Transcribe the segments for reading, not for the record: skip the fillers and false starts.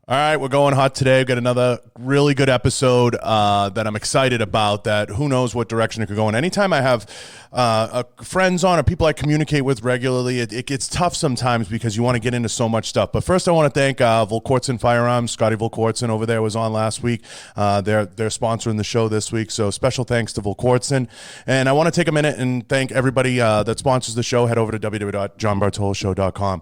All right, we're going hot today. We've got another really good episode that I'm excited about, that who knows what direction it could go in. Anytime I have friends on or people I communicate with regularly, it gets tough sometimes because you want to get into so much stuff. But first, I want to thank Volkortson Firearms. Scotty Volkortson over there was on last week. They're sponsoring the show this week, so special thanks to Volkortson. And I want to take a minute and thank everybody that sponsors the show. Head over to www.johnbartoloshow.com.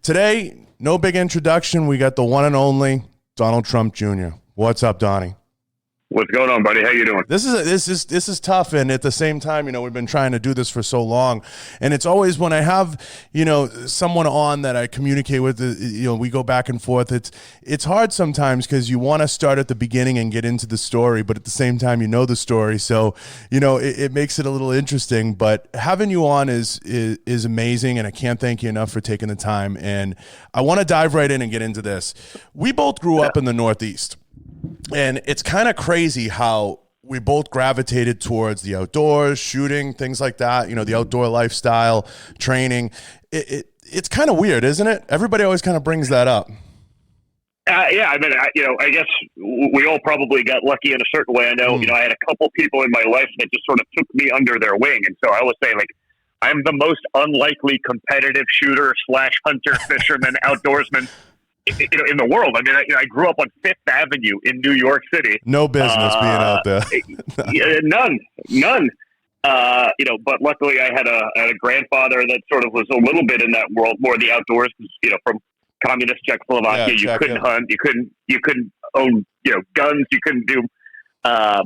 Today, no big introduction. We got the one and only Donald Trump Jr. What's up, Donnie? What's going on, buddy? How you doing? This is tough, and at the same time, we've been trying to do this for so long, and it's always when I have someone on that I communicate with, we go back and forth. It's hard sometimes because you want to start at the beginning and get into the story, but at the same time, you know the story, so it makes it a little interesting. But having you on is amazing, and I can't thank you enough for taking the time. And I want to dive right in and get into this. We both grew up in the Northeast. And it's kind of crazy how we both gravitated towards the outdoors, shooting, things like that, the outdoor lifestyle, training. It's kind of weird, isn't it? Everybody always kind of brings that up. Yeah, I mean, I guess we all probably got lucky in a certain way. I know, I had a couple people in my life that just sort of took me under their wing. And so I always say, I'm the most unlikely competitive shooter / hunter, fisherman, outdoorsman in the world. I mean, I grew up on Fifth Avenue in New York City. No business being out there. None. But luckily I had a grandfather that sort of was a little bit in that world, more the outdoors, from communist Czechoslovakia. You couldn't hunt, you couldn't own, guns, you couldn't do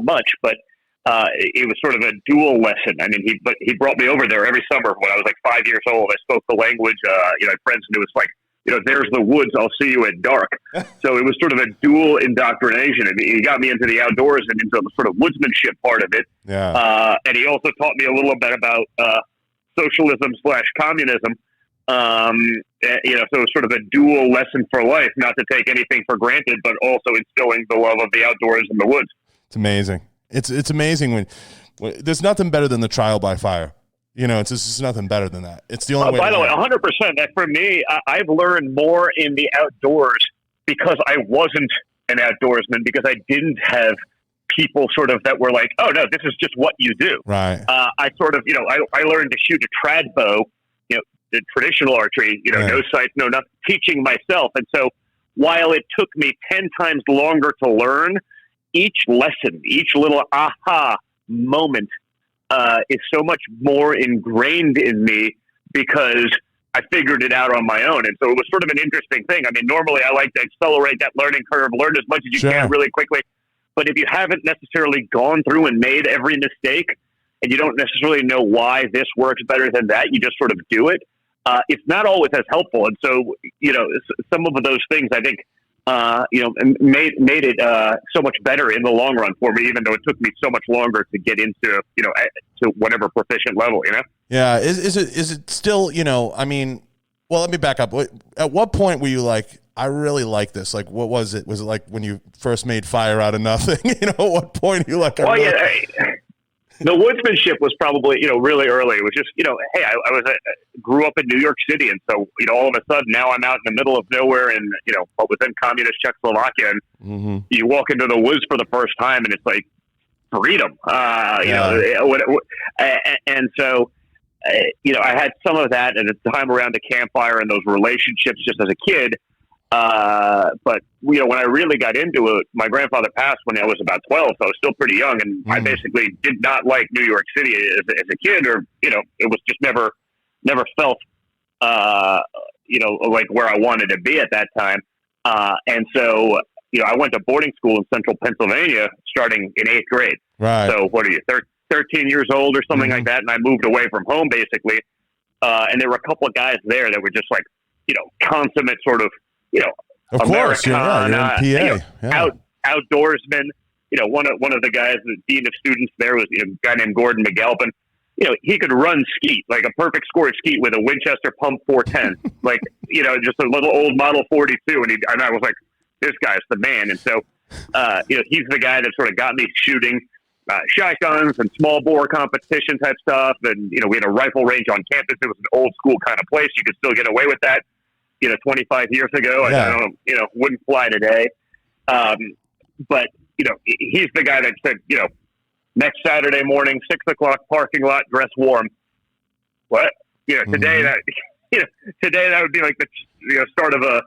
much, but it was sort of a dual lesson. I mean, he brought me over there every summer when I was 5 years old. I spoke the language. I had friends knew it's there's the woods, I'll see you at dark. So it was sort of a dual indoctrination. I mean, he got me into the outdoors and into the sort of woodsmanship part of it. Yeah. And he also taught me a little bit about socialism / communism. So it was sort of a dual lesson for life, not to take anything for granted, but also instilling the love of the outdoors and the woods. It's amazing. It's amazing when there's nothing better than the trial by fire. It's just nothing better than that. It's the only way. By the way, 100%. That for me, I've learned more in the outdoors because I wasn't an outdoorsman, because I didn't have people sort of that were like, oh no, this is just what you do. Right. I sort of, I learned to shoot a trad bow, the traditional archery, no sights, no nothing, teaching myself. And so while it took me 10 times longer to learn, each lesson, each little aha moment, is so much more ingrained in me because I figured it out on my own. And so it was sort of an interesting thing. I mean, normally I like to accelerate that learning curve, learn as much as you can really quickly. But if you haven't necessarily gone through and made every mistake, and you don't necessarily know why this works better than that, you just sort of do it. It's not always as helpful. And so, some of those things, I think, made it so much better in the long run for me, even though it took me so much longer to get into, to whatever proficient level, Yeah. Is it still, I mean, well, let me back up. At what point were you like, I really like this? Like, what was it? Was it like when you first made fire out of nothing? At what point are you like, the woodsmanship was probably, really early. It was just, hey, I grew up in New York City. And so, all of a sudden now I'm out in the middle of nowhere in, what was then communist Czechoslovakia. And you walk into the woods for the first time and it's like freedom, and so, I had some of that at the time around the campfire and those relationships just as a kid. But when I really got into it, my grandfather passed when I was about 12, so I was still pretty young, and I basically did not like New York City as a kid, or it was just never felt like where I wanted to be at that time. And so I went to boarding school in central Pennsylvania starting in 8th grade. Right. So what are you, 13 years old or something like that, and I moved away from home basically. And there were a couple of guys there that were just like consummate sort of. Of course, you're right. You're in PA. Outdoorsmen. One of the guys, the dean of students there was a guy named Gordon McAlpin. He could run skeet, like a perfect score skeet with a Winchester Pump 410, like, just a little old Model 42. And I was like, this guy's the man. And so, he's the guy that sort of got me shooting shotguns and small bore competition type stuff. And, we had a rifle range on campus. It was an old school kind of place. You could still get away with that. 25 years ago. Yeah. I don't, wouldn't fly today. But, he's the guy that said, next Saturday morning, 6 o'clock, parking lot, dress warm. What? Today today that would be like the start of a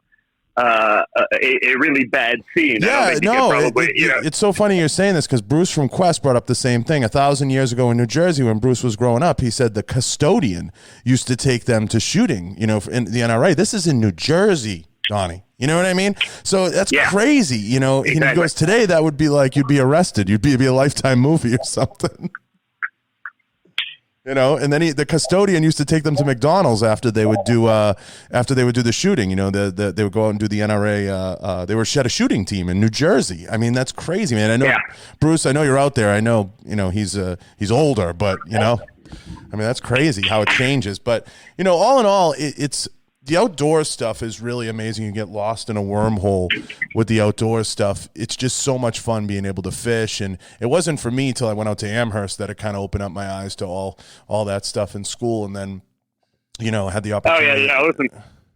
really bad scene. Yeah, it's so funny you're saying this because Bruce from Quest brought up the same thing 1,000 years ago in New Jersey when Bruce was growing up. He said the custodian used to take them to shooting, in the NRA. This is in New Jersey, Johnny. You know what I mean? So that's crazy. Exactly. And he goes, today that would be like you'd be arrested. It'd be a Lifetime movie or something. And then the custodian used to take them to McDonald's after they would do the shooting. They would go out and do the NRA. They were a shooting team in New Jersey. I mean, that's crazy, man. I know, Bruce. I know you're out there. I know, he's older, but I mean, that's crazy how it changes. But all in all, it's. The outdoor stuff is really amazing. You get lost in a wormhole with the outdoor stuff. It's just so much fun being able to fish. And it wasn't for me till I went out to Amherst that it kind of opened up my eyes to all that stuff in school. And then, had the opportunity. Oh,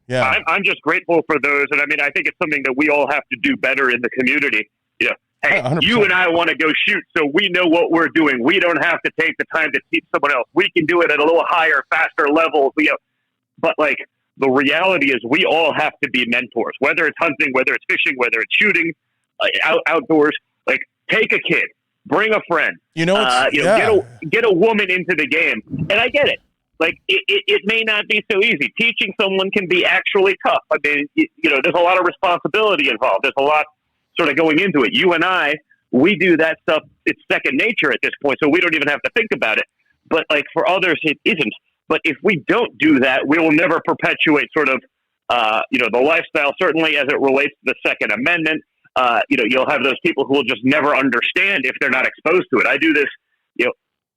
yeah. Listen, I'm just grateful for those. And I mean, I think it's something that we all have to do better in the community. Hey, 100%. You and I want to go shoot, so we know what we're doing. We don't have to take the time to teach someone else. We can do it at a little higher, faster level. But the reality is we all have to be mentors, whether it's hunting, whether it's fishing, whether it's shooting, outdoors. Like, take a kid, bring a friend, get a woman into the game. And I get it. Like, it may not be so easy. Teaching someone can be actually tough. I mean, there's a lot of responsibility involved. There's a lot sort of going into it. You and I, we do that stuff. It's second nature at this point, so we don't even have to think about it. But for others, it isn't. But if we don't do that, we will never perpetuate sort of, the lifestyle, certainly as it relates to the Second Amendment. You'll have those people who will just never understand if they're not exposed to it. I do this,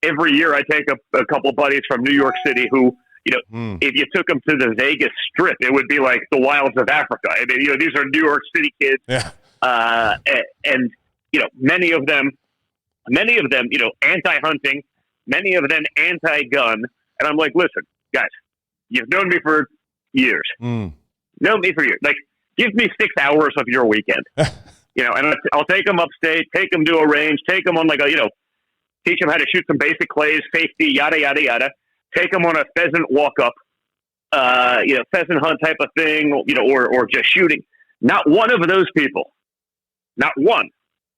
every year I take a couple buddies from New York City who, if you took them to the Vegas Strip, it would be like the wilds of Africa. I mean, these are New York City kids. Yeah. And many of them, anti-hunting, many of them anti-gun. And I'm like, listen, guys, you've known me for years. Known me for years. Like, give me 6 hours of your weekend. And I'll take them upstate, take them to a range, take them on teach them how to shoot some basic clays, safety, yada, yada, yada. Take them on a pheasant walk-up, pheasant hunt type of thing, or just shooting. Not one of those people, not one,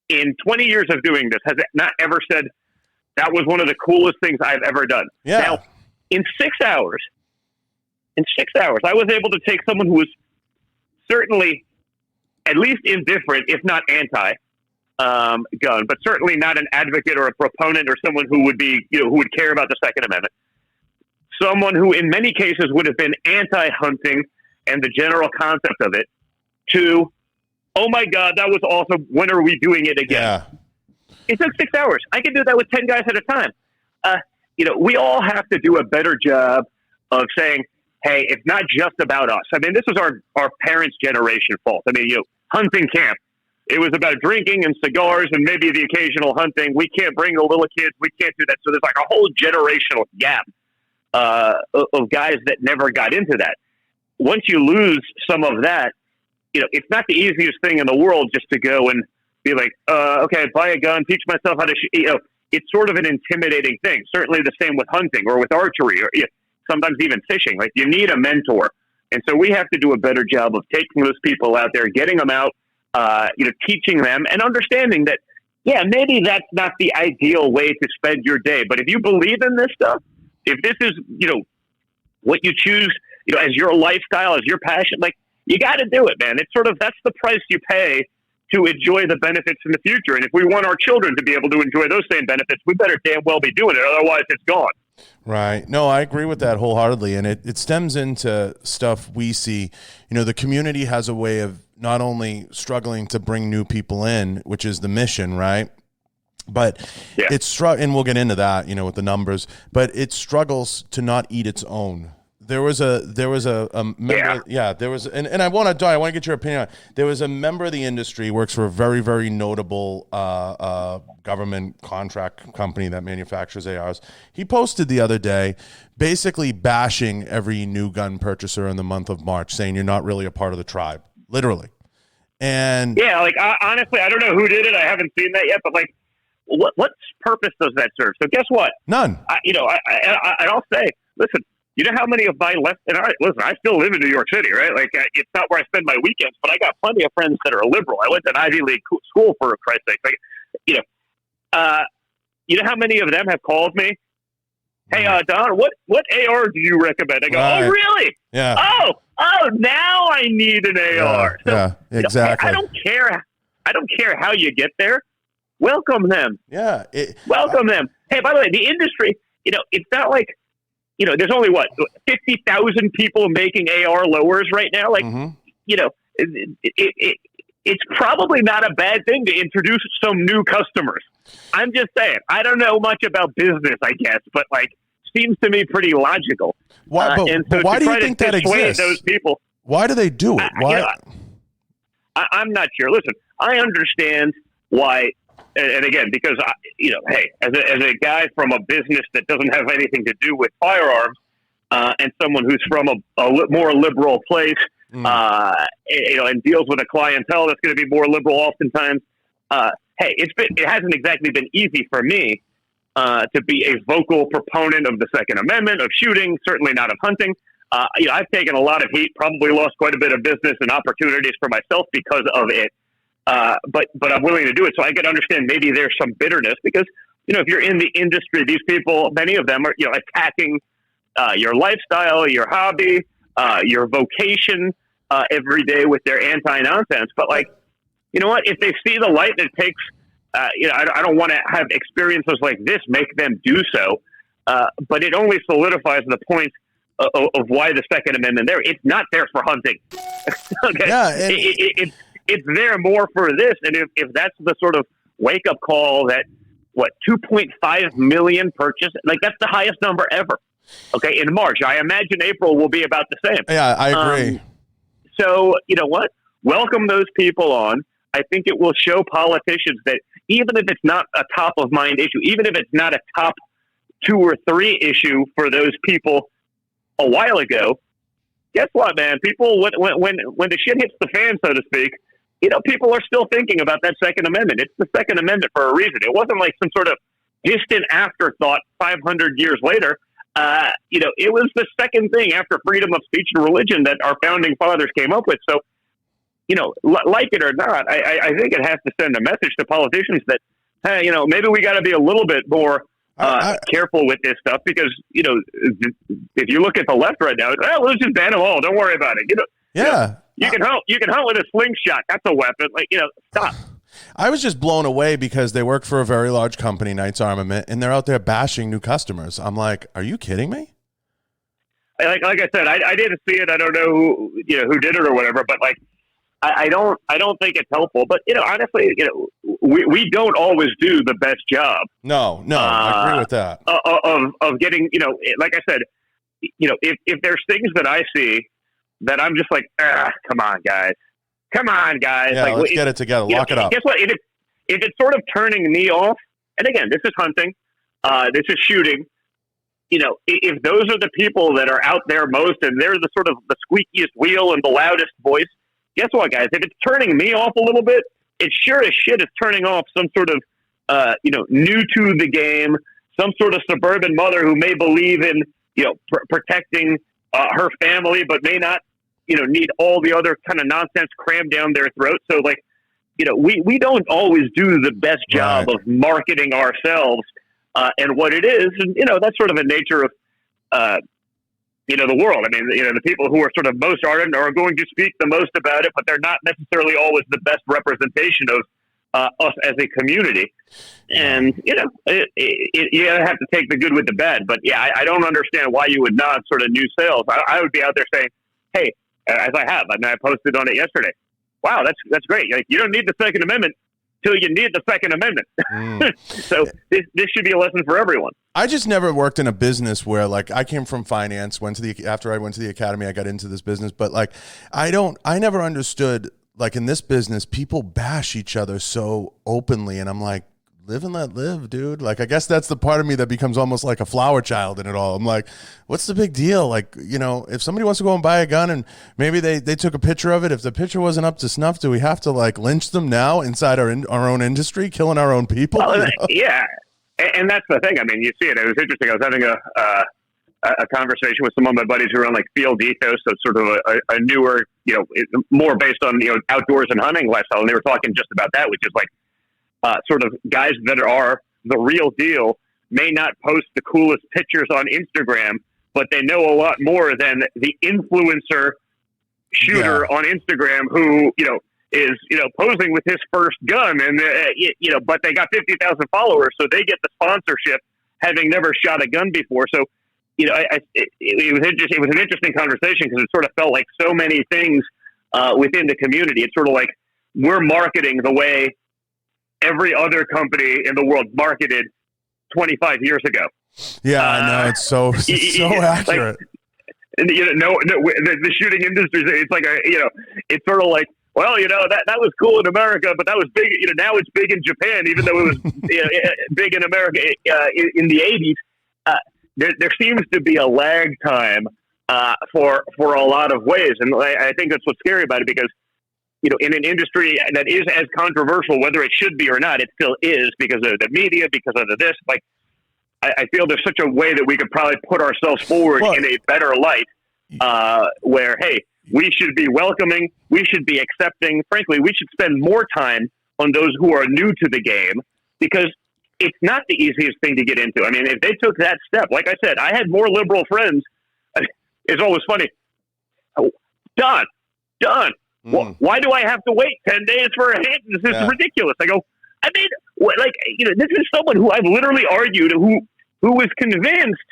in 20 years of doing this has not ever said, that was one of the coolest things I've ever done. Yeah. Now, in 6 hours, I was able to take someone who was certainly at least indifferent, if not anti-gun, but certainly not an advocate or a proponent or someone who would be, who would care about the Second Amendment. Someone who in many cases would have been anti-hunting and the general concept of it, to, oh my God, that was awesome. When are we doing it again? Yeah. It took 6 hours. I could do that with 10 guys at a time. We all have to do a better job of saying, hey, it's not just about us. I mean, this was our parents' generation fault. I mean, hunting camp, it was about drinking and cigars and maybe the occasional hunting. We can't bring the little kids. We can't do that. So there's like a whole generational gap of guys that never got into that. Once you lose some of that, it's not the easiest thing in the world just to go and be like, okay, buy a gun, teach myself how to shoot. It's sort of an intimidating thing. Certainly the same with hunting or with archery or sometimes even fishing. Like, you need a mentor. And so we have to do a better job of taking those people out there, getting them out, teaching them and understanding that, maybe that's not the ideal way to spend your day. But if you believe in this stuff, if this is, what you choose, as your lifestyle, as your passion, like, you got to do it, man. It's sort of, that's the price you pay to enjoy the benefits in the future. And if we want our children to be able to enjoy those same benefits, we better damn well be doing it. Otherwise, it's gone. Right. No, I agree with that wholeheartedly. And it stems into stuff we see. The community has a way of not only struggling to bring new people in, which is the mission, right? But and we'll get into that, with the numbers, but it struggles to not eat its own. There was a member, there was, and I want to get your opinion on it. There was a member of the industry, works for a very, very notable government contract company that manufactures ARs. He posted the other day basically bashing every new gun purchaser in the month of March, saying you're not really a part of the tribe, literally. And yeah, like honestly, I don't know who did it. I haven't seen that yet, but like, what purpose does that serve? So guess what? None. I'll say, listen, you know how many of my listen, I still live in New York City, right? Like, it's not where I spend my weekends, but I got plenty of friends that are liberal. I went to an Ivy League school, for Christ's sake. Like, you know how many of them have called me? Hey, Don, what AR do you recommend? I go, right. Oh, really? Yeah. Oh, now I need an AR. Yeah, exactly. I don't care how you get there. Welcome them. Yeah. Welcome them. Hey, by the way, the industry, it's not like, there's only 50,000 people making AR lowers right now. Like, it's probably not a bad thing to introduce some new customers. I'm just saying, I don't know much about business, I guess, but like, seems to me pretty logical. Why? But why do you think that exists? Those people. Why do they do it? Why? I'm not sure. Listen, I understand why. And again, because hey, as a guy from a business that doesn't have anything to do with firearms, and someone who's from a more liberal place, and deals with a clientele that's going to be more liberal oftentimes. Hey, it hasn't exactly been easy for me to be a vocal proponent of the Second Amendment, of shooting, certainly not of hunting. I've taken a lot of heat, probably lost quite a bit of business and opportunities for myself because of it. But I'm willing to do it. So I can understand maybe there's some bitterness because, if you're in the industry, these people, many of them are, attacking your lifestyle, your hobby, your vocation every day with their anti-nonsense. But like, you know what? If they see the light that takes, I don't want to have experiences like this make them do so. But it only solidifies the point of why the Second Amendment there. It's not there for hunting. Okay. Yeah. It's there more for this. And if that's the sort of wake up call that 2.5 million purchase, like that's the highest number ever. Okay. In March, I imagine April will be about the same. Yeah, I agree. So you know what? Welcome those people on. I think it will show politicians that even if it's not a top of mind issue, even if it's not a top 2 or 3 issue for those people a while ago, guess what, man? People, when the shit hits the fan, so to speak, people are still thinking about that Second Amendment. It's the Second Amendment for a reason. It wasn't like some sort of distant afterthought 500 years later. It was the second thing after freedom of speech and religion that our founding fathers came up with. So, like it or not, I think it has to send a message to politicians that, hey, maybe we got to be a little bit more careful with this stuff because, if you look at the left right now, let's just ban them all. Don't worry about it. You can hunt with a slingshot. That's a weapon. Like, stop. I was just blown away because they work for a very large company, Knights Armament, and they're out there bashing new customers. I'm like, are you kidding me? Like I said, I didn't see it. I don't know who did it or whatever, but like, I don't think it's helpful. But honestly, we don't always do the best job. No, I agree with that. Of getting, like I said, if there's things that I see that I'm just like, come on, guys. Yeah, like, let's get it together. Lock it up. Guess what? If it's sort of turning me off, and again, this is hunting, this is shooting. If those are the people that are out there most, and they're the sort of the squeakiest wheel and the loudest voice, guess what, guys? If it's turning me off a little bit, it sure as shit is turning off some sort of, new to the game, some sort of suburban mother who may believe in, protecting her family, but may not, need all the other kind of nonsense crammed down their throat. So, like, we don't always do the best job of marketing ourselves and what it is. And, that's sort of the nature of, the world. I mean, the people who are sort of most ardent are going to speak the most about it, but they're not necessarily always the best representation of us as a community. And, you have to take the good with the bad. But, yeah, I don't understand why you would not sort of new sales. I would be out there saying, hey, as I have. I mean, I posted on it yesterday. Wow, that's great. Like, you don't need the Second Amendment. till you need the Second Amendment. So this should be a lesson for everyone. I just never worked in a business where, like, I came from finance, after I went to the academy, I got into this business, but like, I never understood, like, in this business, people bash each other so openly, and I'm like, live and let live, dude. Like, I guess that's the part of me that becomes almost like a flower child in it all. I'm like, what's the big deal? Like, you know, if somebody wants to go and buy a gun and maybe they took a picture of it, if the picture wasn't up to snuff, do we have to like lynch them now inside our own industry, killing our own people? Well, you know? Yeah. And that's the thing. I mean, you see it. It was interesting. I was having a conversation with some of my buddies who are on like Field Ethos, so sort of a newer, you know, more based on, you know, outdoors and hunting lifestyle. And they were talking just about that, which is like, sort of guys that are the real deal may not post the coolest pictures on Instagram, but they know a lot more than the influencer shooter on Instagram who, you know, is, you know, posing with his first gun and, you know, but they got 50,000 followers, so they get the sponsorship having never shot a gun before. So, you know, it was interesting. It was an interesting conversation because it sort of felt like so many things within the community. It's sort of like we're marketing the way every other company in the world marketed 25 years ago. Yeah, I know. It's so accurate. Like, you know, the shooting industry, it's like it's sort of like, well, you know, that was cool in America, but that was big. You know, now it's big in Japan, even though it was big in America in the 80s. There seems to be a lag time for a lot of ways, and I think that's what's scary about it because, you know, in an industry that is as controversial, whether it should be or not, it still is because of the media, because of this. Like, I feel there's such a way that we could probably put ourselves forward in a better light, where, hey, we should be welcoming, we should be accepting. Frankly, we should spend more time on those who are new to the game because it's not the easiest thing to get into. I mean, if they took that step, like I said, I had more liberal friends. It's always funny. Don. Why do I have to wait 10 days for a hit? This is ridiculous. I go, I mean, like, you know, this is someone who I've literally argued, who is convinced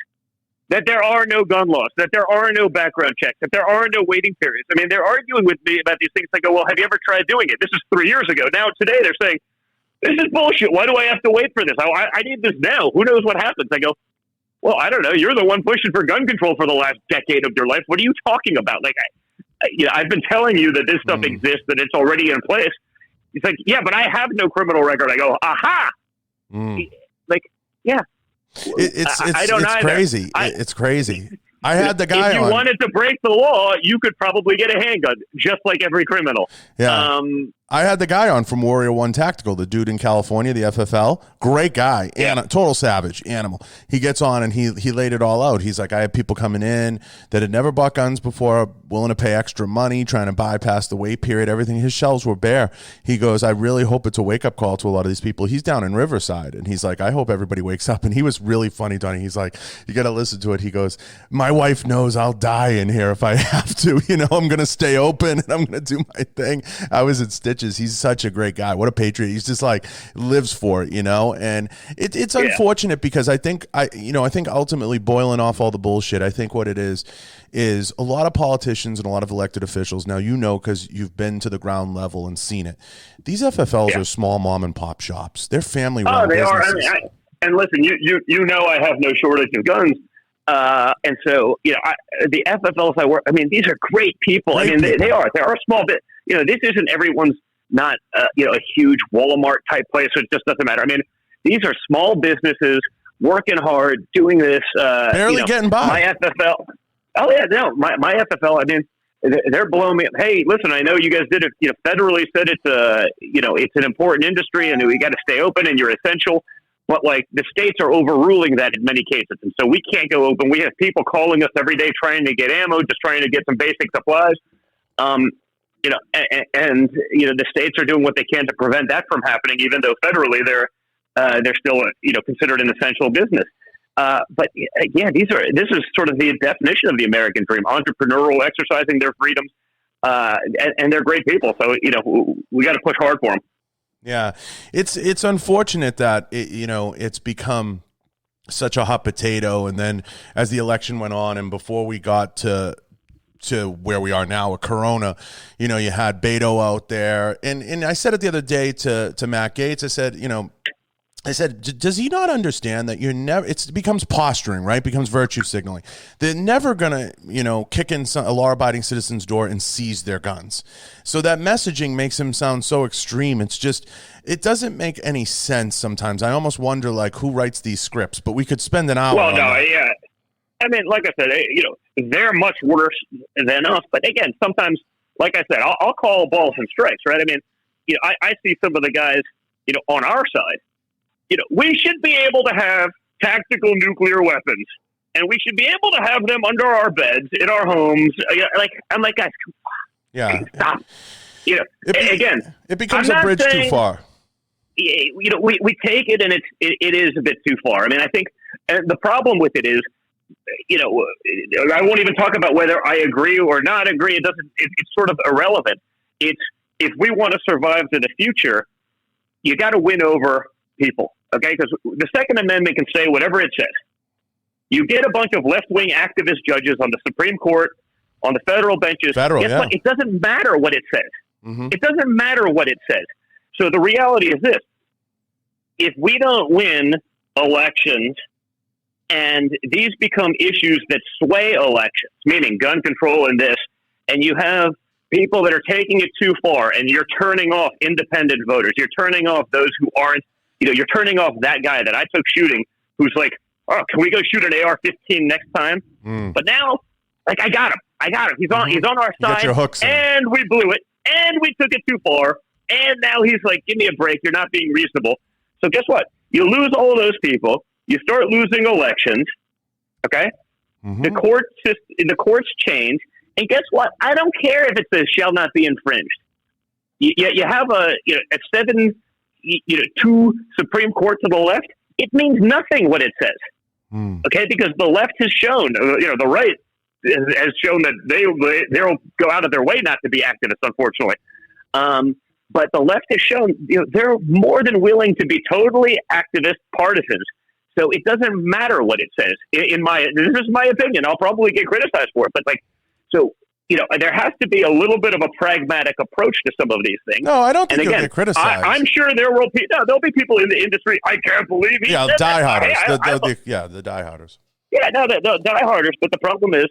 that there are no gun laws, that there are no background checks, that there are no waiting periods. I mean, they're arguing with me about these things. I go, well, have you ever tried doing it? This is 3 years ago. Now, today, they're saying, this is bullshit. Why do I have to wait for this? I need this now. Who knows what happens? I go, well, I don't know. You're the one pushing for gun control for the last decade of your life. What are you talking about? Like, you know, I've been telling you that this stuff exists, that it's already in place. He's like, yeah, but I have no criminal record. I go, aha. Like, yeah. I don't it's either. Crazy. It's crazy. I had the guy if you wanted to break the law, you could probably get a handgun, just like every criminal. Yeah. I had the guy on from Warrior One Tactical, the dude in California, the FFL. Great guy. Total savage, animal. He gets on and he laid it all out. He's like, I had people coming in that had never bought guns before, willing to pay extra money, trying to bypass the wait period, everything. His shelves were bare. He goes, I really hope it's a wake-up call to a lot of these people. He's down in Riverside, and he's like, I hope everybody wakes up. And he was really funny, Donnie. He's like, you got to listen to it. He goes, my wife knows I'll die in here if I have to. You know, I'm going to stay open, and I'm going to do my thing. I was in stitches. He's such a great guy. What a patriot. He's just like lives for it, you know? And it's unfortunate because I think ultimately, boiling off all the bullshit, I think what it is a lot of politicians and a lot of elected officials. Now, you know, because you've been to the ground level and seen it. These FFLs are small mom and pop shops. They're family run businesses. Are. I mean, and listen, you know, I have no shortage of guns. And so, you know, the FFLs I work, I mean, these are great people. They are a small bit, you know, this isn't everyone's not, you know, a huge Walmart type place. So it just doesn't matter. I mean, these are small businesses working hard, doing this, barely getting by. My FFL. Oh yeah, no, my FFL. I mean, they're blowing me up. Hey, listen, I know you guys did it, you know, federally said it's you know, it's an important industry and we got to stay open and you're essential. But like the states are overruling that in many cases. And so we can't go open. We have people calling us every day trying to get ammo, just trying to get some basic supplies. You know, and you know, the states are doing what they can to prevent that from happening, even though federally they're still, you know, considered an essential business. But yeah, this is sort of the definition of the American dream: entrepreneurial, exercising their freedoms, and they're great people. So you know, we got to push hard for them. Yeah, it's unfortunate that you know, it's become such a hot potato, and then as the election went on, and before we got to to where we are now with Corona. You know, you had Beto out there, and I said it the other day to Matt Gaetz. I said, you know, does he not understand that you're never? It becomes posturing, right? It becomes virtue signaling. They're never gonna, you know, kick in a law-abiding citizen's door and seize their guns. So that messaging makes him sound so extreme. It's just, it doesn't make any sense sometimes. I almost wonder, like, who writes these scripts? But we could spend an hour. Well, on no, that. yeah. I mean, like I said, you know, they're much worse than us. But again, sometimes, like I said, I'll call balls and strikes, right? I mean, you know, I see some of the guys, you know, on our side. You know, we should be able to have tactical nuclear weapons, and we should be able to have them under our beds in our homes. Like, I'm like, guys, come on, Yeah. stop. You know, again, it becomes I'm a not bridge saying, too far. You know, we take it, and it is a bit too far. I mean, I think the problem with it is, you know, I won't even talk about whether I agree or not agree. It doesn't. It's sort of irrelevant. It's, if we want to survive to the future, you got to win over people. Okay, because the Second Amendment can say whatever it says. You get a bunch of left-wing activist judges on the Supreme Court, on the federal benches. Guess what? It doesn't matter what it says. Mm-hmm. It doesn't matter what it says. So the reality is this. If we don't win elections and these become issues that sway elections, meaning gun control and this, and you have people that are taking it too far and you're turning off independent voters, you're turning off those who aren't, you know, you're turning off that guy that I took shooting who's like, oh, can we go shoot an AR-15 next time? But now, like, I got him. He's on our side, and we blew it, and we took it too far, and now he's like, give me a break. You're not being reasonable. So guess what? You lose all of those people. You start losing elections, okay? The courts change, and guess what? I don't care if it says shall not be infringed. You have two Supreme Court to the left. It means nothing what it says, okay? Because the left has shown, the right has shown that they'll go out of their way not to be activists, unfortunately. But the left has shown, they're more than willing to be totally activist partisans. So it doesn't matter what it says. This is my opinion. I'll probably get criticized for it, but there has to be a little bit of a pragmatic approach to some of these things. No, I don't think you'll get criticized. I'm sure there'll be people in the industry. I can't believe he said dieharders. The dieharders. Yeah, no, the dieharders. But the problem is,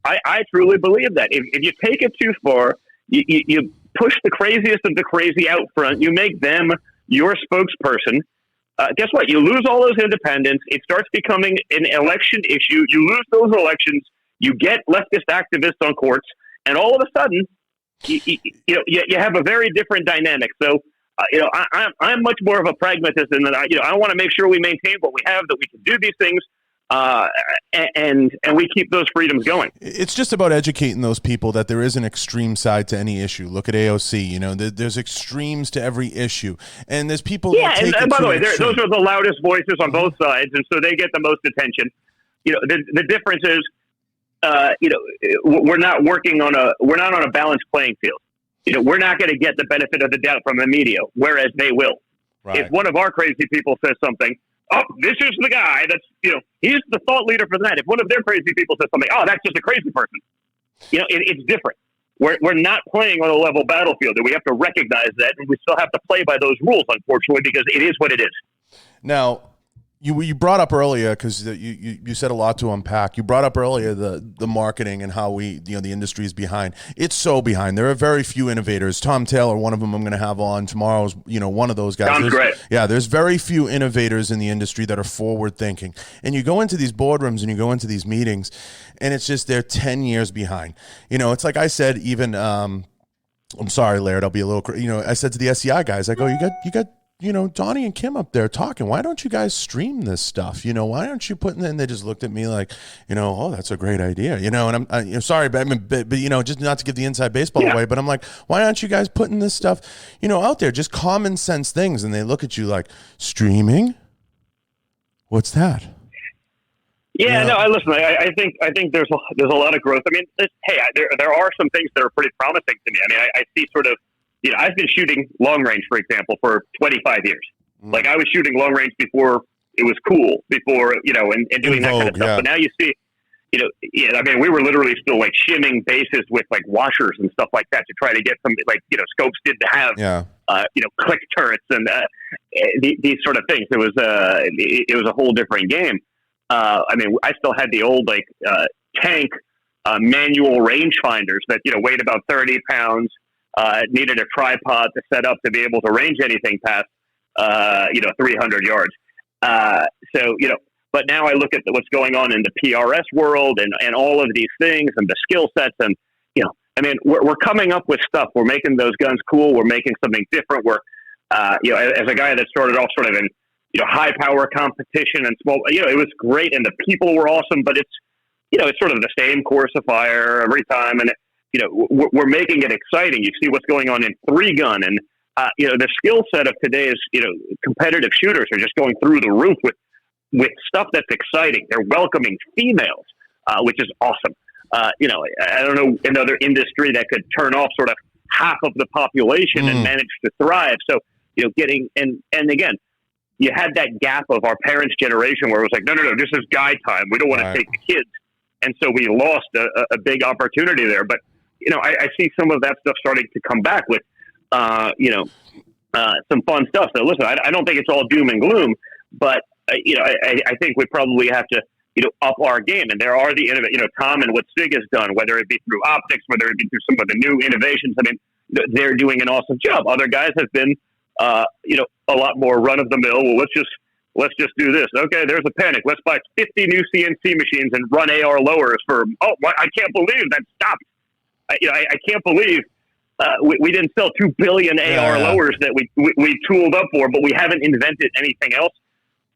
I truly believe that if you take it too far, you push the craziest of the crazy out front. You make them your spokesperson. Guess what? You lose all those independents. It starts becoming an election issue. You lose those elections. You get leftist activists on courts, and all of a sudden, you have a very different dynamic. So, I'm much more of a pragmatist than that. I want to make sure we maintain what we have, that we can do these things, and we keep those freedoms going. It's just about educating those people that there is an extreme side to any issue. Look at AOC. There's extremes to every issue, and there's people. Yeah, and by the way, those are the loudest voices on both sides, and so they get the most attention. The difference is. We're not on a balanced playing field. We're not going to get the benefit of the doubt from the media, whereas they will. Right. If one of our crazy people says something, oh, this is the guy that's, he's the thought leader for that. If one of their crazy people says something, oh, that's just a crazy person. It's different. We're not playing on a level battlefield, and we have to recognize that, and we still have to play by those rules, unfortunately, because it is what it is. Now, You brought up earlier, because you said a lot to unpack. You brought up earlier the marketing and how the industry is behind. It's so behind. There are very few innovators. Tom Taylor, one of them I'm going to have on tomorrow, is one of those guys. Sounds great. Yeah, there's very few innovators in the industry that are forward thinking. And you go into these boardrooms and you go into these meetings, and it's just they're 10 years behind. It's like I said, even I'm sorry, Laird, I'll be a little. I said to the SEI guys, I go, you got. Donnie and Kim up there talking. Why don't you guys stream this stuff? Why aren't you putting it? And they just looked at me like, oh, that's a great idea. And I'm sorry, but just not to give the inside baseball away, but I'm like, why aren't you guys putting this stuff, out there? Just common sense things. And they look at you like, streaming? What's that? Yeah, no, listen, I think there's a lot of growth. I mean, hey, there are some things that are pretty promising to me. I mean, I see sort of, I've been shooting long range, for example, for 25 years. Like I was shooting long range before it was cool, before, and doing that kind of stuff. But now you see, I mean, we were literally still like shimming bases with like washers and stuff like that to try to get some, like, scopes didn't have, click turrets and these sort of things. It was a whole different game. I mean, I still had the old tank manual rangefinders that weighed about 30 pounds. Needed a tripod to set up to be able to range anything past 300 yards. But now I look at what's going on in the PRS world and all of these things and the skill sets and, I mean, we're coming up with stuff. We're making those guns cool. We're making something different. We're, as a guy that started off sort of in, high power competition and small, it was great and the people were awesome, but it's, it's sort of the same course of fire every time. And, we're making it exciting. You see what's going on in 3-gun and, the skill set of today's, competitive shooters are just going through the roof with stuff that's exciting. They're welcoming females, which is awesome. I don't know another industry that could turn off sort of half of the population and manage to thrive. So, getting, and again, you had that gap of our parents' generation where it was like, no, this is guy time. We don't want to take the kids. And so we lost a big opportunity there. But, I see some of that stuff starting to come back with, some fun stuff. So listen, I don't think it's all doom and gloom, but I think we probably have to, up our game. And there are the, Tom and what SIG has done, whether it be through optics, whether it be through some of the new innovations. I mean, they're doing an awesome job. Other guys have been, a lot more run of the mill. Well, let's just do this. Okay, there's a panic. Let's buy 50 new CNC machines and run AR lowers for, I can't believe that stopped. I can't believe we didn't sell 2 billion AR lowers that we tooled up for, but we haven't invented anything else.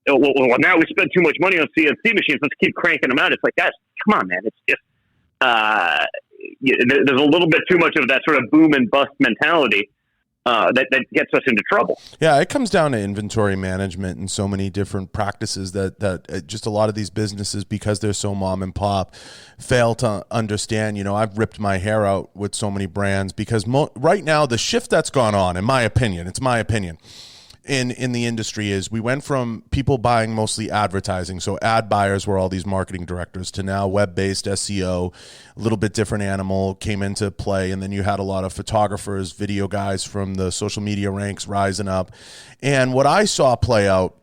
Well, now we spend too much money on CNC machines. Let's keep cranking them out. It's like, guys, come on, man. It's just there's a little bit too much of that sort of boom and bust mentality that gets us into trouble. Yeah, it comes down to inventory management and so many different practices that just a lot of these businesses, because they're so mom and pop, fail to understand. I've ripped my hair out with so many brands because right now the shift that's gone on, in my opinion, in the industry is we went from people buying mostly advertising, so ad buyers were all these marketing directors, to now web-based SEO, a little bit different animal came into play, and then you had a lot of photographers, video guys from the social media ranks rising up. And what I saw play out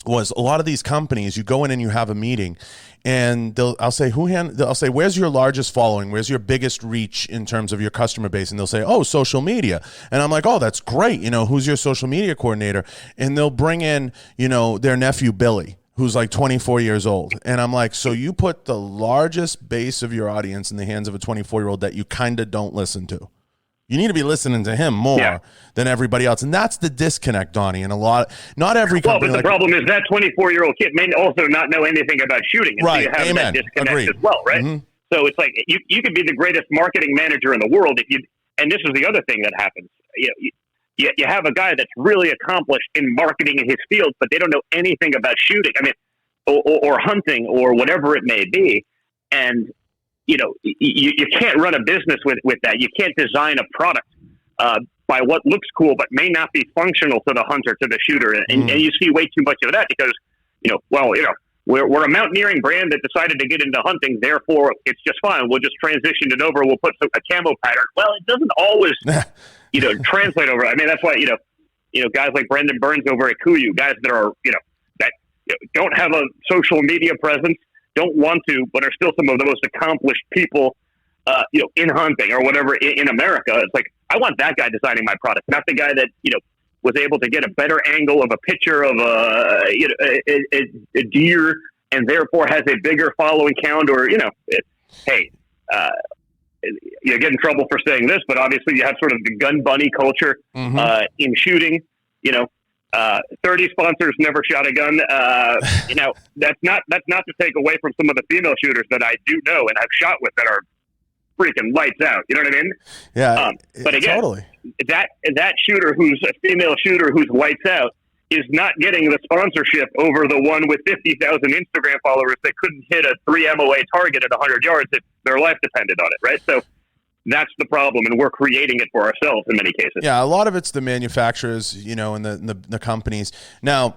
was a lot of these companies, you go in and you have a meeting, and I'll say, where's your largest following? Where's your biggest reach in terms of your customer base? And they'll say, oh, social media. And I'm like, oh, that's great. Who's your social media coordinator? And they'll bring in, their nephew, Billy, who's like 24 years old. And I'm like, so you put the largest base of your audience in the hands of a 24-year-old that you kind of don't listen to. You need to be listening to him more than everybody else. And that's the disconnect, Donnie. And not every company. Well, but the problem is that 24-year-old kid may also not know anything about shooting. And right. So you have Amen. that disconnect Agreed. as well, right? Mm-hmm. So it's like you could be the greatest marketing manager in the world and this is the other thing that happens. You have a guy that's really accomplished in marketing in his field, but they don't know anything about shooting. I mean, or hunting or whatever it may be. And you can't run a business with that. You can't design a product by what looks cool but may not be functional to the hunter, to the shooter. And you see way too much of that because, we're a mountaineering brand that decided to get into hunting. Therefore, it's just fine. We'll just transition it over. We'll put a camo pattern. Well, it doesn't always, translate over. I mean, that's why, guys like Brendan Burns over at Kuyu, guys that are, that don't have a social media presence, don't want to, but are still some of the most accomplished people, in hunting or whatever in America. It's like, I want that guy designing my product, not the guy that, was able to get a better angle of a picture of a deer and therefore has a bigger following count or, hey, you get in trouble for saying this, but obviously you have sort of the gun bunny culture, in shooting, 30 sponsors never shot a gun. That's not to take away from some of the female shooters that I do know and have shot with that are freaking lights out. You know what I mean? Yeah. But again, totally. That shooter who's a female shooter who's lights out is not getting the sponsorship over the one with 50,000 Instagram followers that couldn't hit a 3 MOA target at 100 yards if their life depended on it. Right. So that's the problem, and we're creating it for ourselves in many cases. Yeah, a lot of it's the manufacturers, and the companies. Now,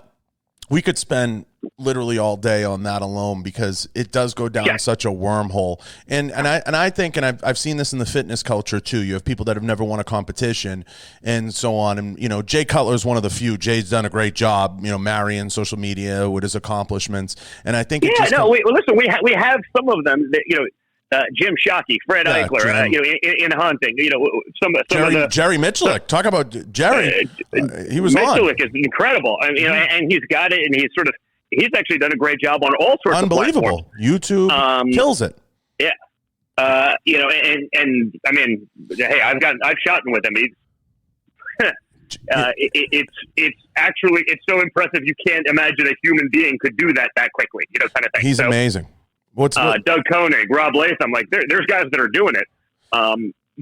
We could spend literally all day on that alone because it does go down such a wormhole. And I think, and I've seen this in the fitness culture too. You have people that have never won a competition and so on. And, you know, Jay Cutler is one of the few. Jay's done a great job, you know, marrying social media with his accomplishments. And I think listen, we have some of them that, you know, Jim Shockey, Fred Eichler, you know, in hunting, you know, some of the Jerry Michalik. Talk about Jerry. He was Michalik is incredible. I mean, you know, and he's got it, and he's actually done a great job on all sorts of platforms. YouTube kills it. Yeah. You know, and I mean, hey, I've shot with him. It's so impressive. You can't imagine a human being could do that quickly, you know, kind of thing. He's amazing. Doug Koenig, Rob Latham, like there's guys that are doing it.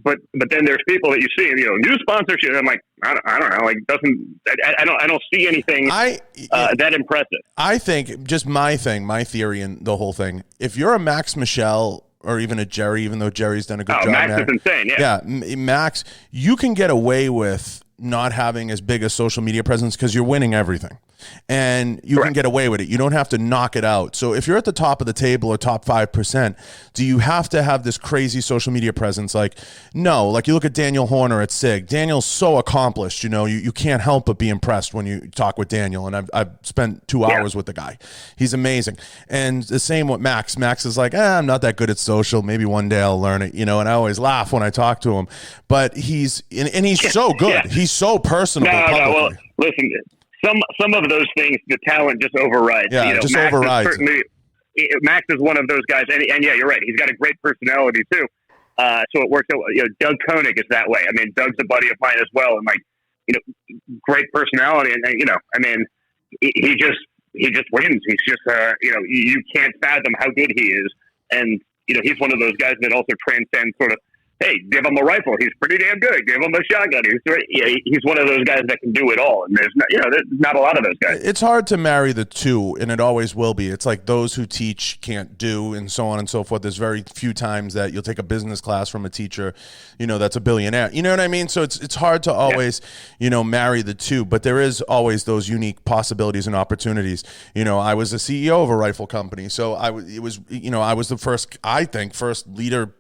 But then there's people that you see, you know, new sponsorship. And I'm like, I don't know, like I don't see anything that impressive. I think just my theory and the whole thing. If you're a Max Michel or even a Jerry, even though Jerry's done a good job, Max is insane. Yeah, Max, you can get away with not having as big a social media presence because you're winning everything. And you can get away with it. You don't have to knock it out. So if you're at the top of the table or top 5%, do you have to have this crazy social media presence? Like, no. Like you look at Daniel Horner at SIG. Daniel's so accomplished. You know, you can't help but be impressed when you talk with Daniel. And I've spent 2 hours with the guy. He's amazing. And the same with Max. Max is like, I'm not that good at social. Maybe one day I'll learn it. You know, and I always laugh when I talk to him. But he's so good. Yeah. He's so personable. Well, listen. Some of those things, the talent just overrides. Yeah, you know, just overrides. Max is one of those guys, and yeah, you're right. He's got a great personality too, so it works out. You know, Doug Koenig is that way. I mean, Doug's a buddy of mine as well, and like, you know, great personality, and you know, I mean, he just wins. He's just you know, you can't fathom how good he is, and you know, he's one of those guys that also transcends sort of. Hey, give him a rifle. He's pretty damn good. Give him a shotgun. He's one of those guys that can do it all. And there's not a lot of those guys. It's hard to marry the two, and it always will be. It's like those who teach can't do, and so on and so forth. There's very few times that you'll take a business class from a teacher, you know, that's a billionaire. You know what I mean? So it's hard to always, you know, marry the two. But there is always those unique possibilities and opportunities. You know, I was a CEO of a rifle company, so I was the first leader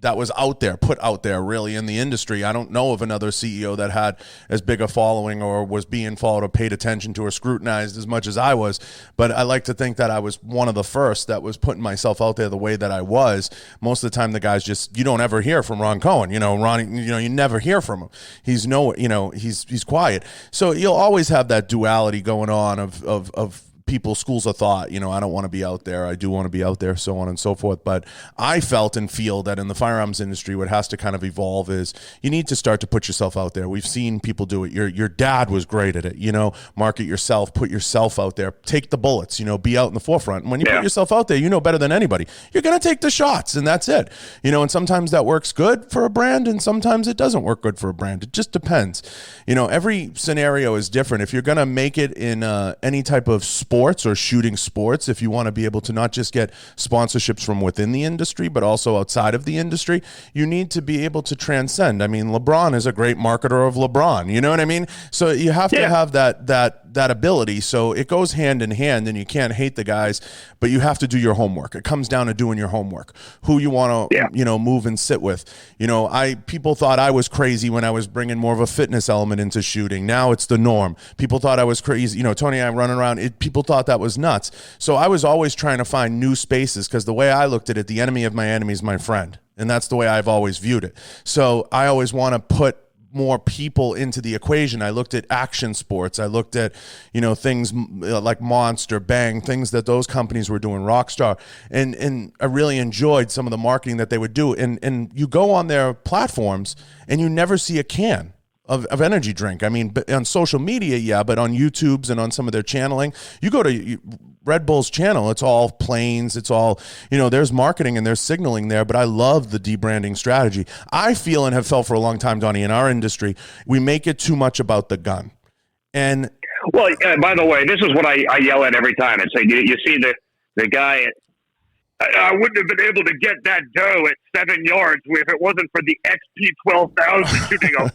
that was put out there really in the industry. I don't know of another CEO that had as big a following or was being followed or paid attention to or scrutinized as much as I was. But I like to think that I was one of the first that was putting myself out there the way that I was. Most of the time the guys you don't ever hear from Ron Cohen. You know, Ronnie, you know, you never hear from him. He's quiet. So you'll always have that duality going on of people, schools of thought, you know, I don't want to be out there. I do want to be out there, so on and so forth. But I felt and feel that in the firearms industry, what has to kind of evolve is you need to start to put yourself out there. We've seen people do it. Your dad was great at it, you know, market yourself, put yourself out there, take the bullets, you know, be out in the forefront. And when you put yourself out there, you know better than anybody. You're going to take the shots and that's it. You know, and sometimes that works good for a brand and sometimes it doesn't work good for a brand. It just depends. You know, every scenario is different. If you're going to make it in any type of sports or shooting sports, if you want to be able to not just get sponsorships from within the industry, but also outside of the industry, you need to be able to transcend. I mean, LeBron is a great marketer of LeBron. You know what I mean? So you have to have that ability. So it goes hand in hand, and you can't hate the guys, but you have to do your homework. It comes down to doing your homework. Who you want to, you know, move and sit with. You know, people thought I was crazy when I was bringing more of a fitness element into shooting. Now it's the norm. People thought I was crazy. You know, Tony and I running around. People thought that was nuts. So I was always trying to find new spaces because the way I looked at it, the enemy of my enemy is my friend. And that's the way I've always viewed it. So I always want to put more people into the equation. I looked at action sports. I looked at, you know, things like Monster, Bang, things that those companies were doing, Rockstar, and I really enjoyed some of the marketing that they would do. And you go on their platforms and you never see a can of energy drink. I mean, but on social media, but on YouTube's and on some of their channeling, you go to Red Bull's channel, it's all planes, it's all, you know, there's marketing and there's signaling there, but I love the debranding strategy. I feel and have felt for a long time, Donnie, in our industry, we make it too much about the gun. And well, by the way, this is what I yell at every time. It's like you see the guy. I wouldn't have been able to get that doe at 7 yards if it wasn't for the XP 12,000 shooting a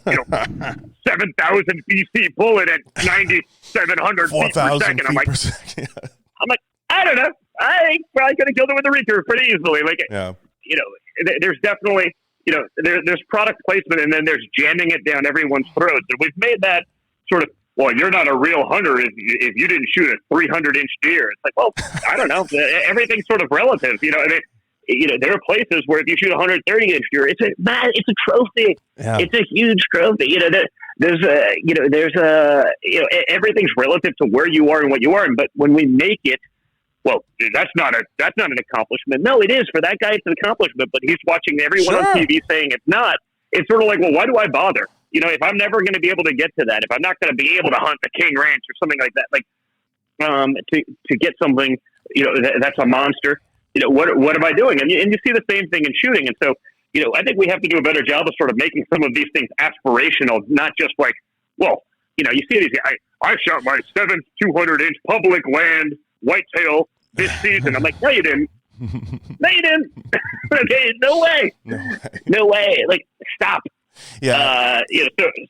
7 7,000 BC bullet at 9,700 feet per second. I'm like, I don't know. I probably could have killed it with a recurve pretty easily. Like, there's definitely, there's product placement, and then there's jamming it down everyone's throats. And we've made that sort of, well, you're not a real hunter if you didn't shoot a 300-inch deer. It's like, well, I don't know. Everything's sort of relative. There are places where if you shoot a 130-inch deer, it's a trophy. Yeah. It's a huge trophy. Everything's relative to where you are and what you are. But when we make it, well, that's not an accomplishment. No, it is. For that guy, it's an accomplishment. But he's watching everyone on TV saying it's not. It's sort of like, well, why do I bother? If I'm never going to be able to get to that, if I'm not going to be able to hunt the King Ranch or something like that, to get something, that's a monster. What am I doing? And you see the same thing in shooting. And so, I think we have to do a better job of sort of making some of these things aspirational, not just like, well, you see these guys, I shot my 7th 200-inch public land whitetail this season. I'm like, no, you didn't. No, you didn't. Okay, no way. No way. Like, stop. Yeah.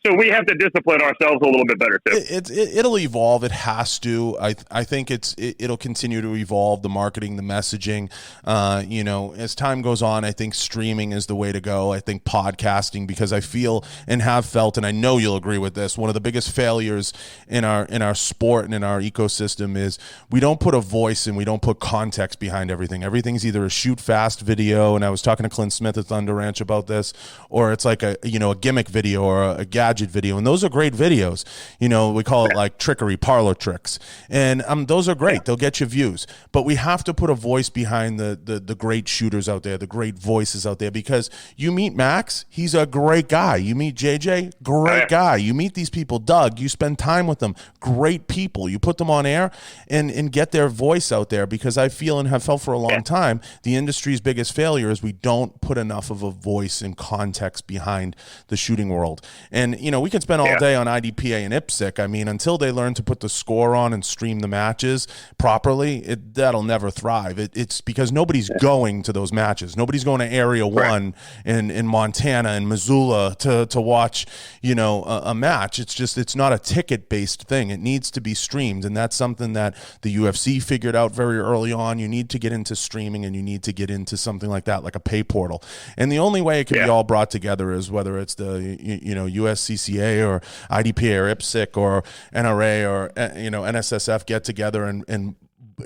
So we have to discipline ourselves a little bit better too. It'll evolve. It has to. I think it'll continue to evolve, the marketing, the messaging. As time goes on, I think streaming is the way to go. I think podcasting, because I feel and have felt, and I know you'll agree with this, one of the biggest failures in our sport and in our ecosystem is we don't put a voice and we don't put context behind everything. Everything's either a shoot fast video, and I was talking to Clint Smith at Thunder Ranch about this, or it's like a gimmick video or a gadget video. And those are great videos. We call it like trickery, parlor tricks. And those are great. They'll get you views. But we have to put a voice behind the great shooters out there, the great voices out there, because you meet Max, he's a great guy. You meet JJ, great guy. You meet these people, Doug, you spend time with them, great people. You put them on air and get their voice out there, because I feel and have felt for a long time, the industry's biggest failure is we don't put enough of a voice and context behind the shooting world. And we can spend all day on IDPA and IPSC. I mean, until they learn to put the score on and stream the matches properly, that'll never thrive. It's because nobody's going to those matches. Nobody's going to Area 1 in Montana and Missoula to watch a match. It's not a ticket based thing. It needs to be streamed, and that's something that the UFC figured out very early on. You need to get into streaming, and you need to get into something like that, like a pay portal. And the only way it can be all brought together is whether it's the USCCA or IDPA or IPSC or NRA or NSSF get together and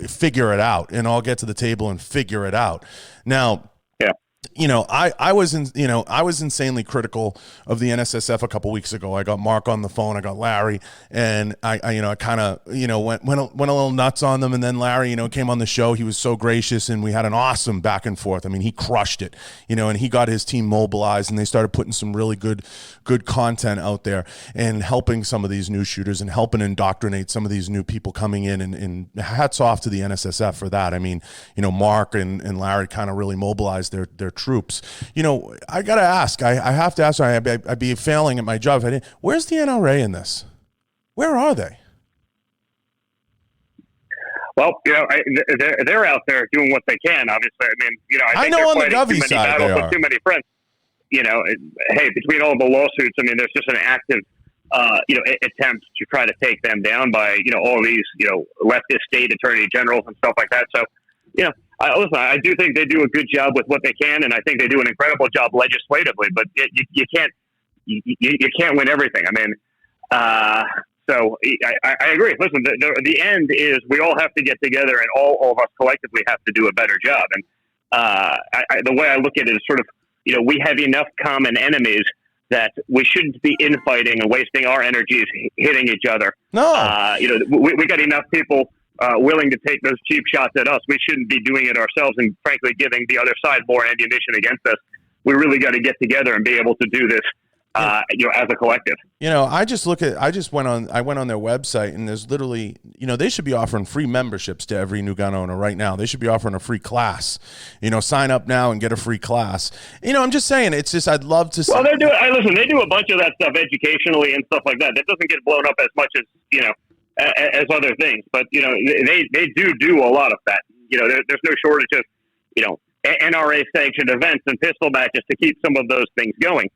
figure it out, and all get to the table and figure it out. Now, I was insanely critical of the NSSF a couple weeks ago. I got Mark on the phone, I got Larry, and I kind of went a little nuts on them. And then Larry came on the show. He was so gracious, and we had an awesome back and forth. I mean, he crushed it, and he got his team mobilized, and they started putting some really good content out there and helping some of these new shooters and helping indoctrinate some of these new people coming in. And hats off to the NSSF for that. I mean, Mark and Larry kind of really mobilized their troops. I gotta ask. I have to ask. I'd be failing at my job if I didn't. Where's the NRA in this? Where are they? Well, they're out there doing what they can. Obviously, I mean, I think know on the they're fighting Govy too many side battles with too many fronts. Hey, between all the lawsuits, I mean, there's just an active, attempt to try to take them down by all these leftist state attorney generals and stuff like that. So, I do think they do a good job with what they can, and I think they do an incredible job legislatively. But you can't win everything. I mean, so I agree. Listen, the end is we all have to get together, and all of us collectively have to do a better job. And the way I look at it is sort of, we have enough common enemies that we shouldn't be infighting and wasting our energies hitting each other. No, we got enough people willing to take those cheap shots at us. We shouldn't be doing it ourselves and frankly giving the other side more ammunition against us. We really got to get together and be able to do this, as a collective. I went on their website, and there's literally, they should be offering free memberships to every new gun owner right now. They should be offering a free class, sign up now and get a free class. I'm just saying, it's just, I'd love to see. Well, they do a bunch of that stuff educationally and stuff like that. That doesn't get blown up as much as, as other things, but they do a lot of that. There's no shortage of NRA sanctioned events and pistol matches to keep some of those things going.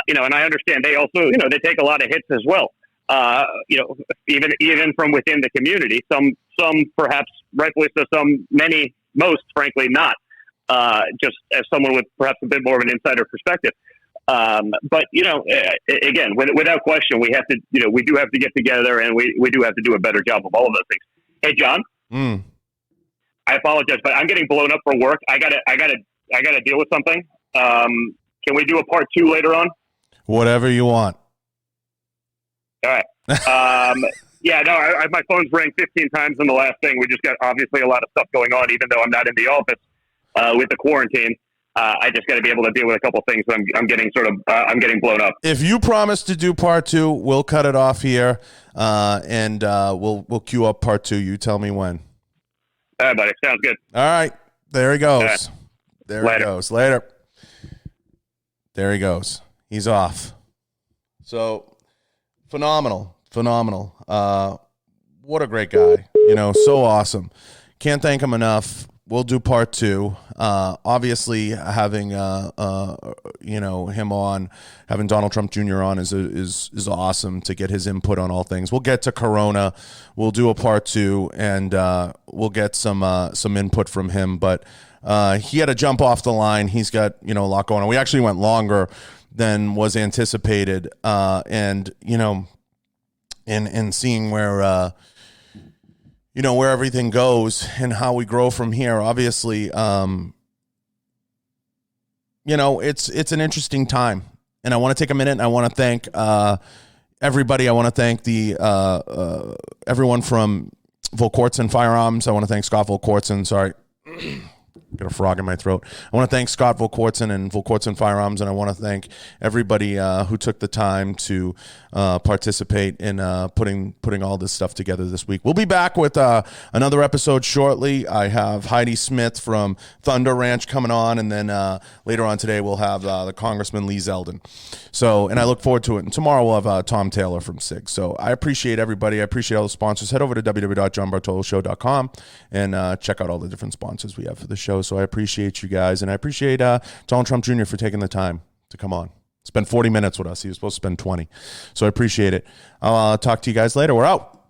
And I understand they also, they take a lot of hits as well. Even from within the community, some perhaps rightfully so, most frankly not. Just as someone with perhaps a bit more of an insider perspective. But again, without question, we have to, we do have to get together, and we do have to do a better job of all of those things. Hey, John, I apologize, but I'm getting blown up for work. I gotta deal with something. Can we do a part 2 later on? Whatever you want. All right. My phone's rang 15 times in the last thing. We just got obviously a lot of stuff going on, even though I'm not in the office with the quarantine. I just got to be able to deal with a couple things. I'm getting I'm getting blown up. If you promise to do part 2, we'll cut it off here, and we'll queue up part 2. You tell me when. All right, buddy. Sounds good. All right. There he goes. Right. There he goes. Later. There he goes. He's off. So phenomenal. What a great guy. So awesome. Can't thank him enough. We'll do part 2. Obviously, having him on, having Donald Trump Jr. on is awesome to get his input on all things. We'll get to Corona. We'll do a part 2, and we'll get some input from him. But he had to jump off the line. He's got a lot going on. We actually went longer than was anticipated, and seeing where. Where everything goes and how we grow from here. Obviously, it's an interesting time. And I want to take a minute and I want to thank everybody. I want to thank everyone from Volkortsen Firearms. I want to thank Scott Volkortsen. Sorry. Got a frog in my throat. I want to thank Scott Volkortsen and Volkortsen Firearms, and I want to thank everybody who took the time to participate in putting all this stuff together this week. We'll be back with another episode shortly. I have Heidi Smith from Thunder Ranch coming on, and then later on today we'll have the Congressman Lee Zeldin. So, and I look forward to it. And tomorrow we'll have Tom Taylor from SIG. So I appreciate everybody. I appreciate all the sponsors. Head over to www.johnbartoloshow.com and check out all the different sponsors we have for the show. So I appreciate you guys, and I appreciate Donald Trump Jr. for taking the time to come on. Spend 40 minutes with us. He was supposed to spend 20. So I appreciate it. I'll talk to you guys later. We're out.